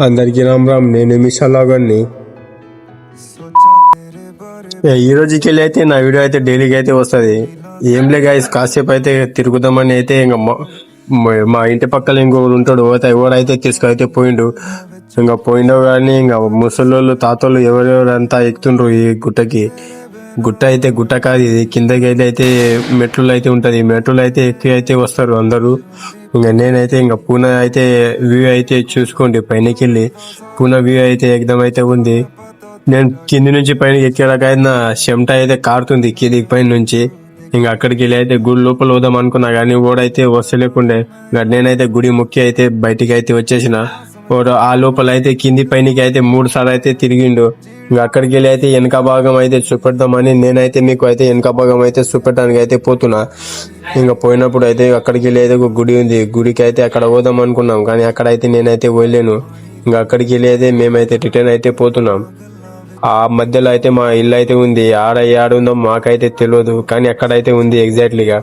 అందరికీ రామ్ రామ్, నేను మిషాలాగండి. ఈ రోజుకి వెళ్ళి అయితే నా వీడియో అయితే డైలీకి అయితే వస్తుంది. ఏం లే గాయస్, కాసేపు అయితే తిరుగుదామని అయితే ఇంకా మా ఇంటి పక్కన ఇంకొకరు ఉంటాడు, ఎవరైతే తీసుకైతే పోయిండు. ఇంకా పోయిండో కానీ ఇంకా ముసలోళ్ళు తాతోళ్ళు ఎవరెవరంతా ఎక్కుతుండ్రు ఈ గుట్టకి. గుట్ట అయితే గుట్ట కాదు ఇది, కిందకి అయితే మెట్లు అయితే ఉంటది. మెట్లు అయితే ఎక్కి అయితే వస్తారు అందరూ. ఇంకా నేనైతే ఇంకా పూనా అయితే వ్యూ అయితే చూసుకోండి, పైనకి వెళ్ళి పూనా వ్యూ అయితే ఎగ్దమ్ అయితే ఉంది. నేను కింది నుంచి పైన ఎక్కేలాకైనా చెమట అయితే కారుతుంది కింది పైన నుంచి. ఇంకా అక్కడికి వెళ్ళి అయితే గుడి లోపల పోదాం అనుకున్నా కానీ ఓడైతే వస్తలేకుండే. ఇంకా నేనైతే గుడి ముఖ్య అయితే బయటికి అయితే వచ్చేసిన. ఓడు ఆ లోపల అయితే కింది పైనకి అయితే 3 సార్లు అయితే తిరిగిండు. ఇంకా అక్కడికి వెళ్ళి అయితే వెనక భాగం అయితే చూపెడదామని నేనైతే మీకు అయితే వెనక భాగం అయితే చూపెట్టడానికి అయితే పోతున్నా. ఇంకా పోయినప్పుడు అయితే అక్కడికి వెళ్ళి అయితే ఒక గుడి ఉంది, గుడికి అయితే అక్కడ పోదాం అనుకున్నాం కానీ అక్కడైతే నేనైతే పోయలేను. ఇంకా అక్కడికి వెళ్ళి అయితే మేమైతే రిటర్న్ అయితే పోతున్నాం. ఆ మధ్యలో అయితే మా ఇల్లు అయితే ఉంది, ఆడుందో మాకైతే తెలియదు కానీ అక్కడైతే ఉంది ఎగ్జాక్ట్లీగా.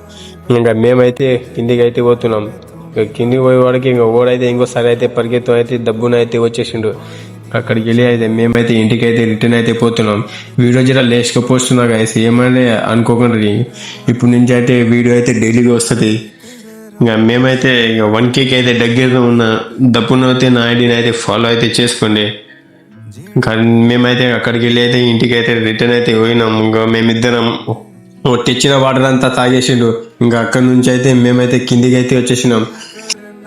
ఇంకా మేమైతే కిందికి అయితే పోతున్నాం. కిందికి పోయేవాడికి ఇంకా ఓడైతే ఇంకోసారి అయితే పరిగెత్తు అయితే దబ్బున అయితే వచ్చేసిండు. అక్కడికి వెళ్ళి అయితే మేమైతే ఇంటికి అయితే రిటర్న్ అయితే పోతున్నాం. వీడియో జర లేట్గా పోస్తున్నా గైస్, ఏమైనా అనుకోకండి. ఇప్పుడు నుంచి అయితే వీడియో అయితే డైలీగా వస్తుంది. ఇంకా మేమైతే ఇక 1K అయితే దగ్గరగా ఉన్న దప్పున అయితే నా ఐడిని అయితే ఫాలో అయితే చేసుకోండి. ఇంకా మేమైతే అక్కడికి వెళ్ళి అయితే ఇంటికి అయితే రిటర్న్ అయితే పోయినాం. ఇంకా మేమిద్దరం తెచ్చిన వాటర్ అంతా తాగేసిండు. ఇంకా అక్కడి నుంచి అయితే మేమైతే కిందికి అయితే వచ్చేసినాం.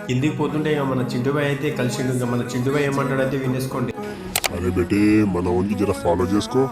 కిందికి పోతుంటే ఇక మన చింటుబాయ్ అయితే కలిసిండు. ఇంకా మన చింటుబాయ్ ఏమంటాడు అయితే వినేసుకోండి. అరే బేటే, మన ఓన్కి జర ఫాలో చేసుకో.